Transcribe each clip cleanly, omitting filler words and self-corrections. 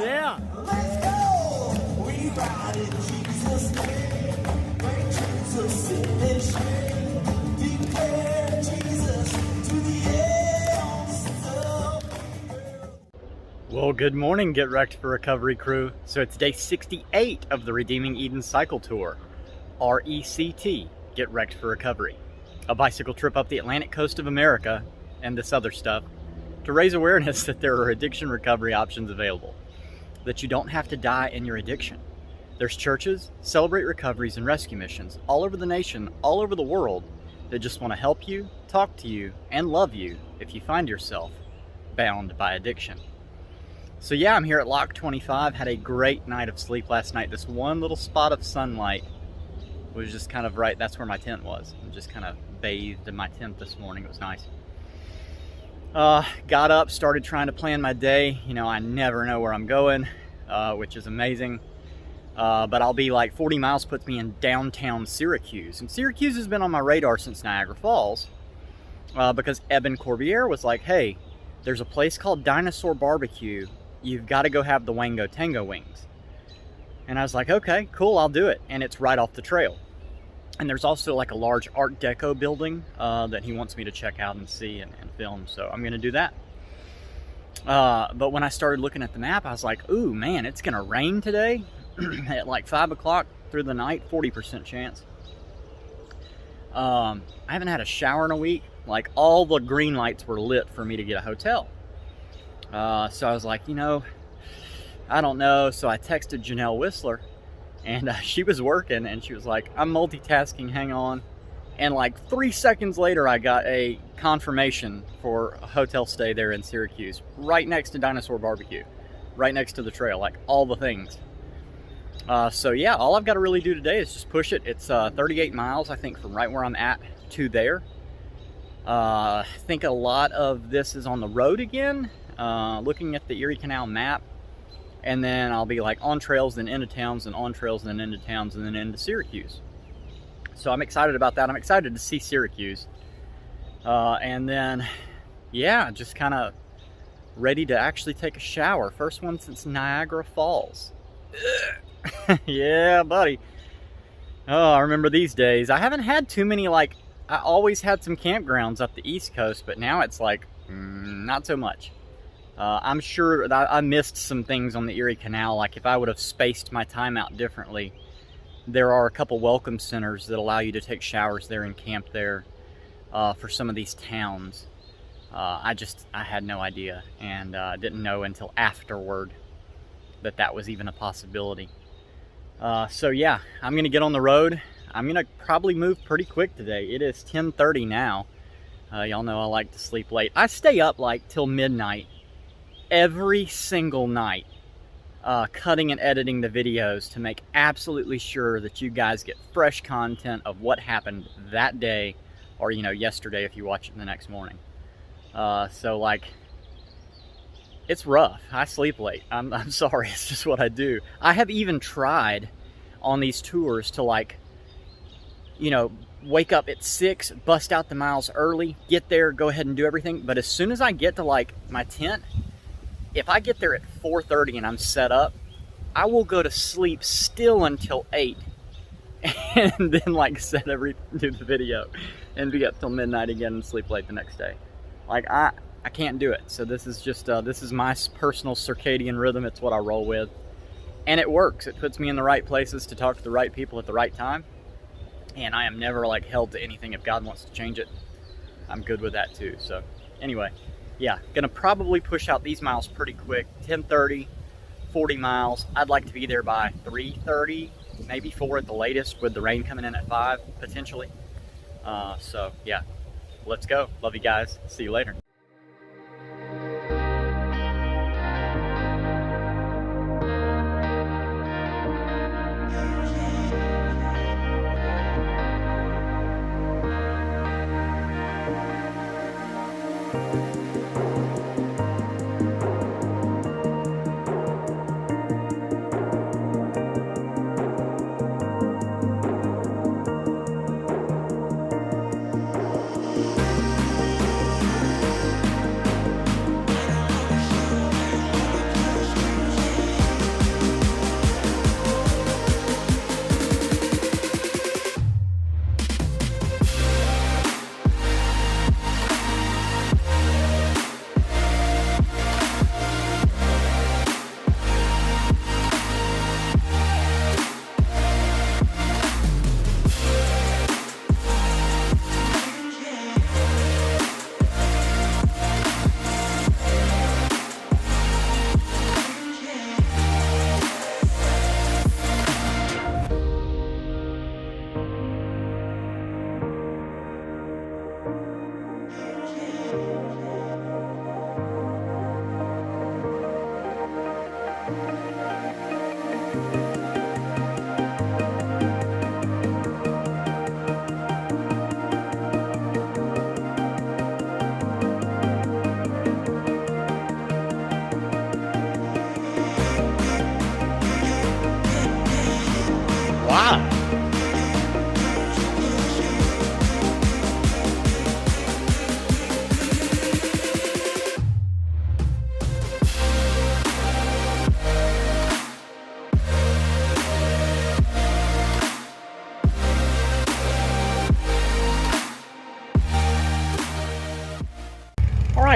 Yeah. Let's go. We ride in Jesus' name. Bring Jesus in this shame. Declare Jesus to the ends of the earth. Well, good morning, Get Wrecked for Recovery crew. So it's day 68 of the Redeeming Eden Cycle Tour, RECT, Get Wrecked for Recovery. A bicycle trip up the Atlantic coast of America and this other stuff to raise awareness that there are addiction recovery options available, that you don't have to die in your addiction. There's churches, celebrate recoveries, and rescue missions all over the nation, all over the world, that just want to help you, talk to you, and love you if you find yourself bound by addiction. So yeah, I'm here at Lock 25, had a great night of sleep last night. This one little spot of sunlight was just kind of right, that's where my tent was. I just kind of bathed in my tent this morning, it was nice. Got up, started trying to plan my day. You know, I never know where I'm going, which is amazing. But I'll be like 40 miles puts me in downtown Syracuse. And Syracuse has been on my radar since Niagara Falls because Eben Corbiere was like, hey, there's a place called Dinosaur BBQ. You've got to go have the Wango Tango wings. And I was like, okay, cool, I'll do it. And it's right off the trail. And there's also like a large Art Deco building that he wants me to check out and see and film. So I'm going to do that. But when I started looking at the map, I was like, ooh, man, it's going to rain today at like 5 o'clock through the night, 40% chance. I haven't had a shower in a week. Like all the green lights were lit for me to get a hotel. So I was like, you know, I don't know. So I texted Janelle Whistler. And she was working, and she was like, I'm multitasking, hang on. And like 3 seconds later, I got a confirmation for a hotel stay there in Syracuse, right next to Dinosaur BBQ, right next to the trail, like all the things. So yeah, all I've got to really do today is just push it. It's 38 miles, I think, from right where I'm at to there. I think a lot of this is on the road again, looking at the Erie Canal map. And then I'll be like on trails, then into towns, and on trails, and then into towns, and then into Syracuse. So I'm excited about that. I'm excited to see Syracuse. And then, yeah, just kind of ready to actually take a shower. First one since Niagara Falls. Yeah, buddy. Oh, I remember these days. I haven't had too many, like, I always had some campgrounds up the East Coast, but now it's like, not so much. I'm sure that I missed some things on the Erie Canal. Like if I would have spaced my time out differently, there are a couple welcome centers that allow you to take showers there and camp there for some of these towns. I had no idea and didn't know until afterward that that was even a possibility. So yeah, I'm gonna get on the road. I'm gonna probably move pretty quick today. It is 10:30 now. Y'all know I like to sleep late. I stay up like till midnight every single night, cutting and editing the videos to make absolutely sure that you guys get fresh content of what happened that day, or you know, yesterday if you watch it the next morning. So like, it's rough. I sleep late. I'm sorry, it's just what I do. I have even tried on these tours to, like, you know, wake up at 6, bust out the miles early, get there, go ahead and do everything. But as soon as I get to like my tent, if I get there at 4:30 and I'm set up, I will go to sleep still until 8 and then like do the video and be up till midnight again and sleep late the next day. Like I can't do it. So this is just, this is my personal circadian rhythm. It's what I roll with. And it works. It puts me in the right places to talk to the right people at the right time. And I am never like held to anything. If God wants to change it, I'm good with that too. So anyway. Yeah, gonna probably push out these miles pretty quick. 10:30, 40 miles. I'd like to be there by 3:30, maybe 4 at the latest, with the rain coming in at 5 potentially. So yeah, let's go. Love you guys. See you later.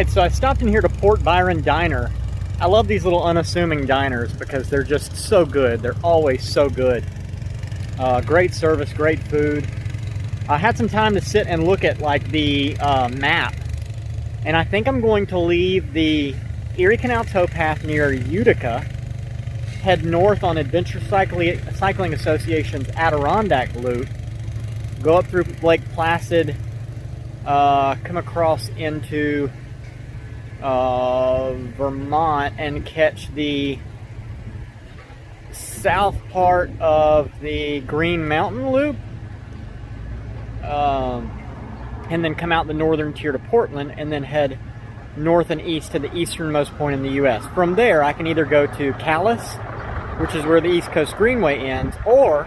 right, so I stopped in here to Port Byron Diner. I love these little unassuming diners because they're just so good. They're always so good. Great service, great food. I had some time to sit and look at like the map, and I think I'm going to leave the Erie Canal towpath near Utica, head north on Adventure Cycling Association's Adirondack Loop, go up through Lake Placid, come across into Vermont, and catch the south part of the Green Mountain Loop, and then come out the northern tier to Portland, and then head north and east to the easternmost point in the U.S. From there, I can either go to Calais, which is where the East Coast Greenway ends, or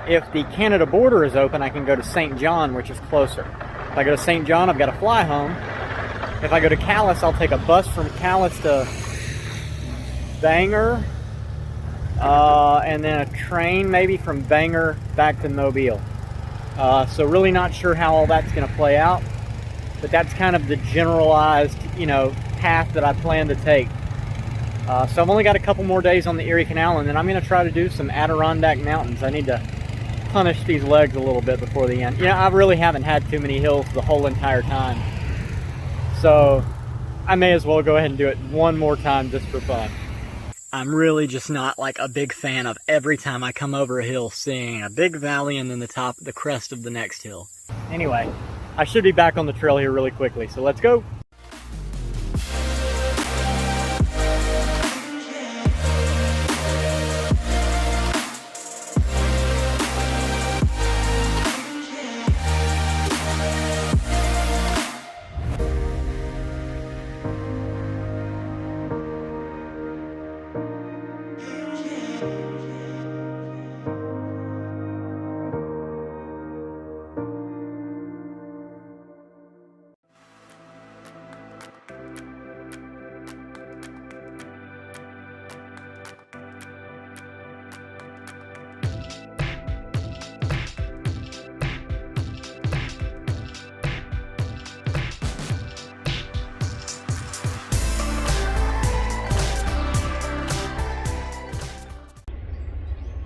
if the Canada border is open, I can go to St. John, which is closer. If I go to St. John, I've got to fly home. If I go to Calais, I'll take a bus from Calais to Bangor, and then a train maybe from Bangor back to Mobile. So really not sure how all that's going to play out, but that's kind of the generalized, path that I plan to take. So I've only got a couple more days on the Erie Canal, and then I'm going to try to do some Adirondack Mountains. I need to punish these legs a little bit before the end. I really haven't had too many hills the whole entire time, so I may as well go ahead and do it one more time just for fun. I'm really just not like a big fan of every time I come over a hill seeing a big valley and then the crest of the next hill. Anyway, I should be back on the trail here really quickly, so let's go.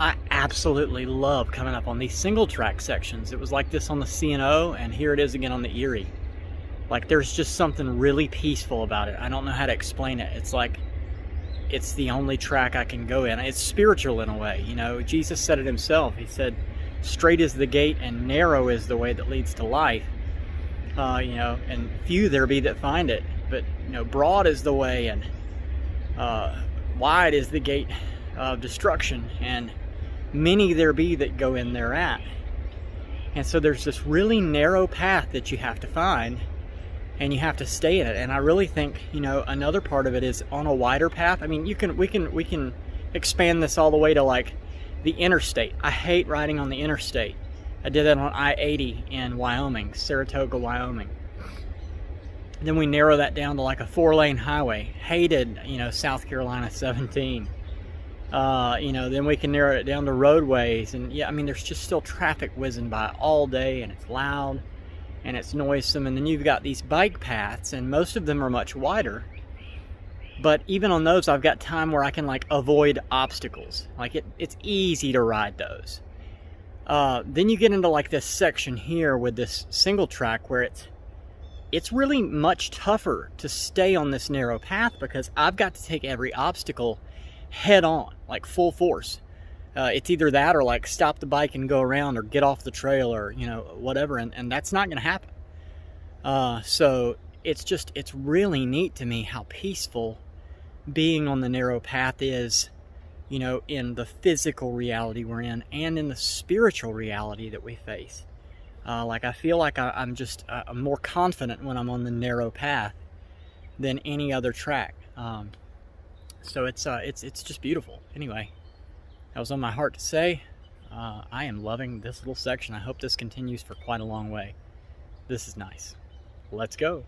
I absolutely love coming up on these single track sections. It was like this on the C&O, and here it is again on the Erie. Like, there's just something really peaceful about it. I don't know how to explain it. It's like it's the only track I can go in. It's spiritual in a way. Jesus said it himself. He said, straight is the gate and narrow is the way that leads to life. And few there be that find it. But broad is the way, and wide is the gate of destruction, and many there be that go in thereat. And so there's this really narrow path that you have to find, and you have to stay in it. And I really think, another part of it is on a wider path. I mean, we can expand this all the way to like the interstate. I hate riding on the interstate. I did that on I-80 in Wyoming, Saratoga, Wyoming. Then we narrow that down to like a 4-lane highway. Hated, South Carolina 17. Then we can narrow it down to roadways, and there's just still traffic whizzing by all day, and it's loud and it's noisome. And then you've got these bike paths, and most of them are much wider, but even on those I've got time where I can like avoid obstacles. Like it's easy to ride those. Then you get into like this section here with this single track where it's really much tougher to stay on this narrow path, because I've got to take every obstacle head on, like full force. It's either that or like stop the bike and go around, or get off the trail, or whatever, and that's not going to happen. So it's really neat to me how peaceful being on the narrow path is, in the physical reality we're in and in the spiritual reality that we face. Like I feel like I'm more confident when I'm on the narrow path than any other track. So it's just beautiful. Anyway, that was on my heart to say. I am loving this little section. I hope this continues for quite a long way. This is nice. Let's go.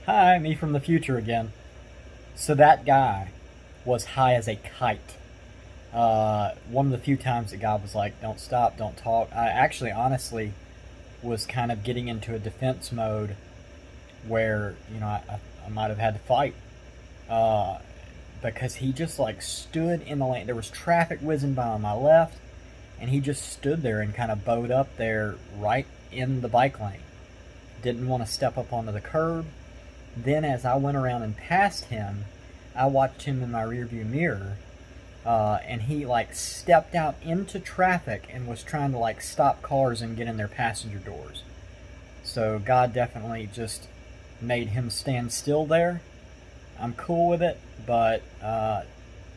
Hi, me from the future again. So that guy was high as a kite. One of the few times that God was like, don't stop, don't talk. I actually, honestly, was kind of getting into a defense mode where, you know, I might have had to fight. Because he just like stood in the lane. There was traffic whizzing by on my left, and he just stood there and kind of bowed up there right in the bike lane. Didn't want to step up onto the curb. Then as I went around and passed him, I watched him in my rearview mirror, and he like stepped out into traffic and was trying to like stop cars and get in their passenger doors. So God definitely just made him stand still there. I'm cool with it, but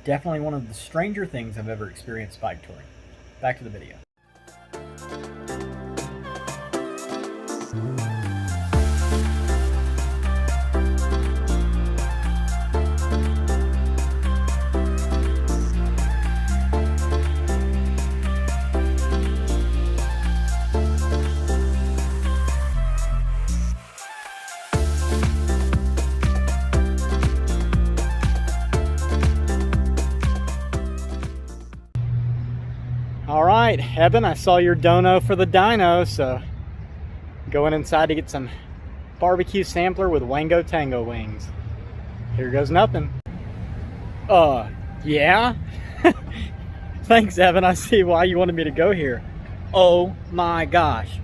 definitely one of the stranger things I've ever experienced bike touring. Back to the video. All right, Eben, I saw your dono for the dyno, so going inside to get some barbecue sampler with Wango Tango wings. Here goes nothing. Yeah? Thanks, Evan. I see why you wanted me to go here. Oh my gosh.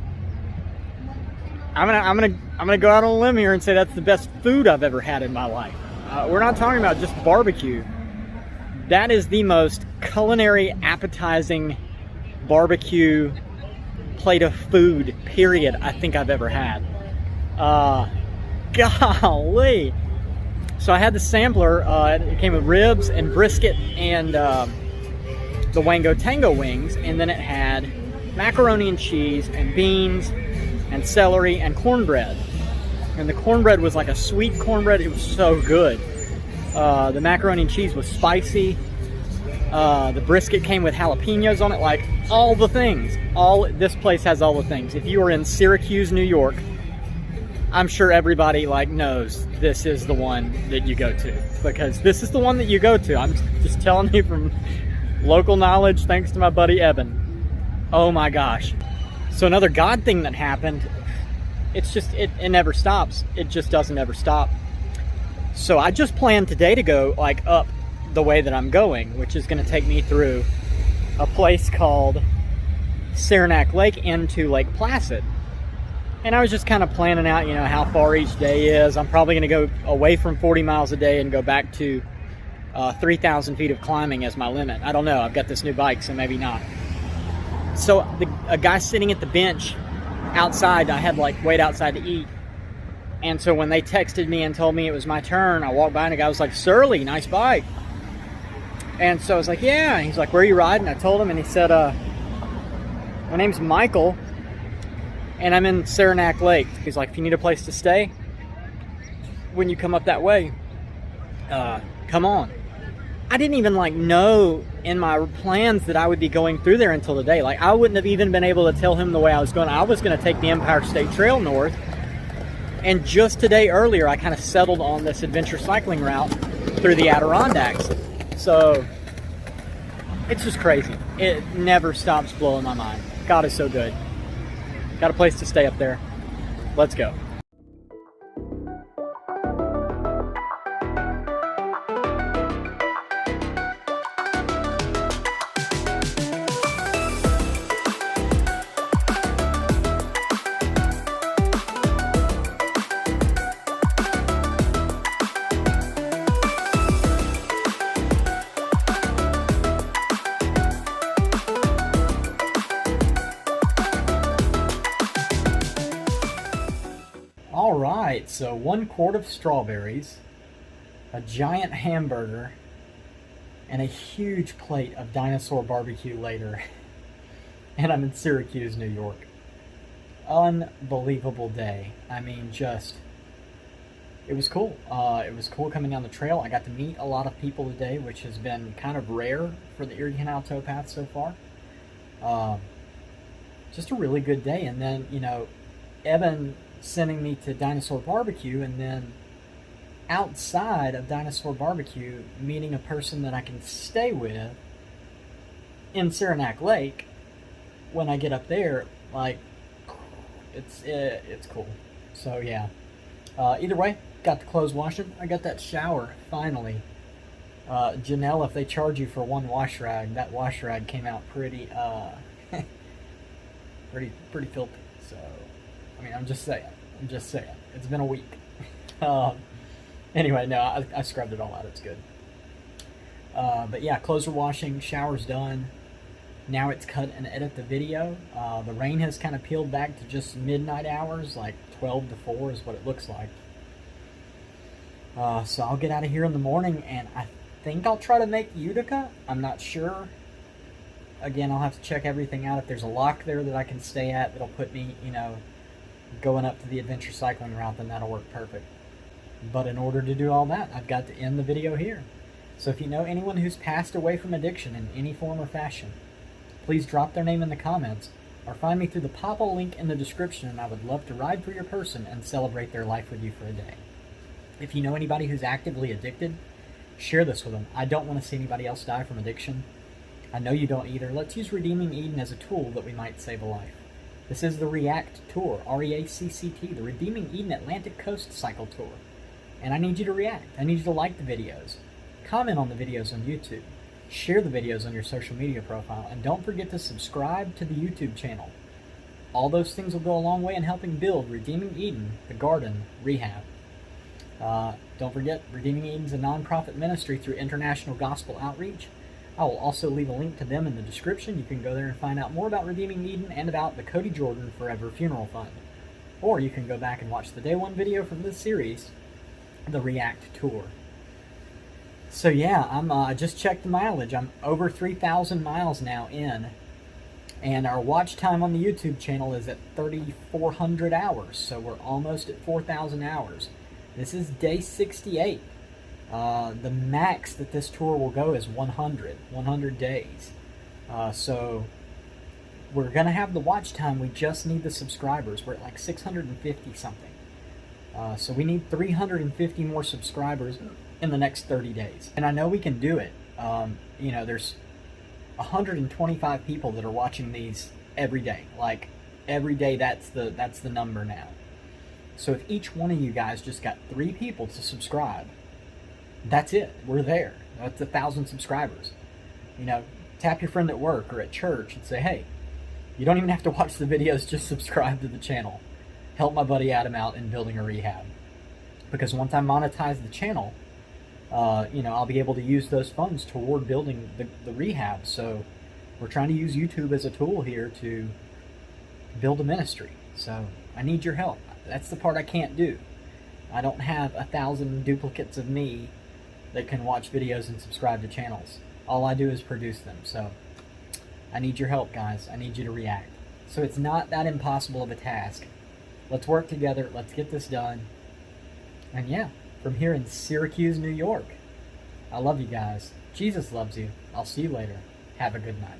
I'm gonna go out on a limb here and say that's the best food I've ever had in my life. We're not talking about just barbecue. That is the most culinary appetizing barbecue plate of food, period, I think I've ever had. Golly. So I had the sampler, it came with ribs and brisket and the Wango Tango wings, and then it had macaroni and cheese and beans and celery and cornbread. And the cornbread was like a sweet cornbread. It was so good. The macaroni and cheese was spicy. The brisket came with jalapenos on it, like all the things. This place has all the things. If you are in Syracuse, New York, I'm sure everybody like knows this is the one that you go to, because this is the one that you go to. I'm just telling you from local knowledge, thanks to my buddy Eben. Oh my gosh. So another God thing that happened, it's just, it never stops. It just doesn't ever stop. So I just planned today to go like up the way that I'm going, which is going to take me through a place called Saranac Lake into Lake Placid. And I was just kind of planning out, you know, how far each day is. I'm probably going to go away from 40 miles a day and go back to 3,000 feet of climbing as my limit. I don't know. I've got this new bike, so maybe not. So a guy sitting at the bench outside, I had like wait outside to eat. And so when they texted me and told me it was my turn, I walked by and the guy was like, "Surly, nice bike." And so I was like, "Yeah." And he's like, "Where are you riding?" I told him, and he said, "My name's Michael, and I'm in Saranac Lake." He's like, "If you need a place to stay when you come up that way, come on." I didn't even like know in my plans that I would be going through there until today. Like, I wouldn't have even been able to tell him the way I was going. I was going to take the Empire State Trail north. And just today earlier, I kind of settled on this adventure cycling route through the Adirondacks. So it's just crazy. It never stops blowing my mind. God is so good. Got a place to stay up there. Let's go. Alright, so 1 quart of strawberries, a giant hamburger, and a huge plate of Dinosaur BBQ later. And I'm in Syracuse, New York. Unbelievable day. I mean, just, it was cool. It was cool coming down the trail. I got to meet a lot of people today, which has been kind of rare for the Erie Canal towpath so far. Just a really good day. And then, you know, Evan sending me to Dinosaur BBQ, and then outside of Dinosaur BBQ, meeting a person that I can stay with in Saranac Lake when I get up there. Like, it's cool. So yeah. Either way, got the clothes washing. I got that shower finally. Janelle, if they charge you for one wash rag, that wash rag came out pretty pretty filthy. So, I mean, I'm just saying. It's been a week. Anyway, no, I scrubbed it all out. It's good. But yeah, clothes are washing, shower's done. Now it's cut and edit the video. The rain has kind of peeled back to just midnight hours, like 12 to 4 is what it looks like. So I'll get out of here in the morning, and I think I'll try to make Utica. I'm not sure. Again, I'll have to check everything out. If there's a lock there that I can stay at that'll put me, you know, going up to the adventure cycling route, then that'll work perfect. But in order to do all that, I've got to end the video here. So if you know anyone who's passed away from addiction in any form or fashion, please drop their name in the comments or find me through the Popple link in the description, and I would love to ride for your person and celebrate their life with you for a day. If you know anybody who's actively addicted, share this with them. I don't want to see anybody else die from addiction. I know you don't either. Let's use Redeeming Eden as a tool that we might save a life. This is the REACCT Tour, R-E-A-C-C-T, the Redeeming Eden Atlantic Coast Cycle Tour. And I need you to react. I need you to like the videos. Comment on the videos on YouTube. Share the videos on your social media profile. And don't forget to subscribe to the YouTube channel. All those things will go a long way in helping build Redeeming Eden, the Garden Rehab. Don't forget, Redeeming Eden's a non-profit ministry through International Gospel Outreach. I will also leave a link to them in the description. You can go there and find out more about Redeeming Eden and about the Cody Jordan Forever Funeral Fund. Or you can go back and watch the Day 1 video from this series, the REACCT Tour. So yeah, I just checked the mileage. I'm over 3,000 miles now in. And our watch time on the YouTube channel is at 3,400 hours. So we're almost at 4,000 hours. This is day 68. The max that this tour will go is 100 days. So we're going to have the watch time. We just need the subscribers. We're at like 650 something. So we need 350 more subscribers in the next 30 days. And I know we can do it. You know, there's 125 people that are watching these every day. Like, every day that's the number now. So if each one of you guys just got 3 people to subscribe, that's it. We're there. That's 1,000 subscribers. You know, tap your friend at work or at church and say, hey, you don't even have to watch the videos, just subscribe to the channel. Help my buddy Adam out in building a rehab. Because once I monetize the channel, you know, I'll be able to use those funds toward building the rehab. So we're trying to use YouTube as a tool here to build a ministry. So I need your help. That's the part I can't do. I don't have 1,000 duplicates of me that can watch videos and subscribe to channels. All I do is produce them. So I need your help, guys. I need you to react. So it's not that impossible of a task. Let's work together. Let's get this done. And yeah, from here in Syracuse, New York, I love you guys. Jesus loves you. I'll see you later. Have a good night.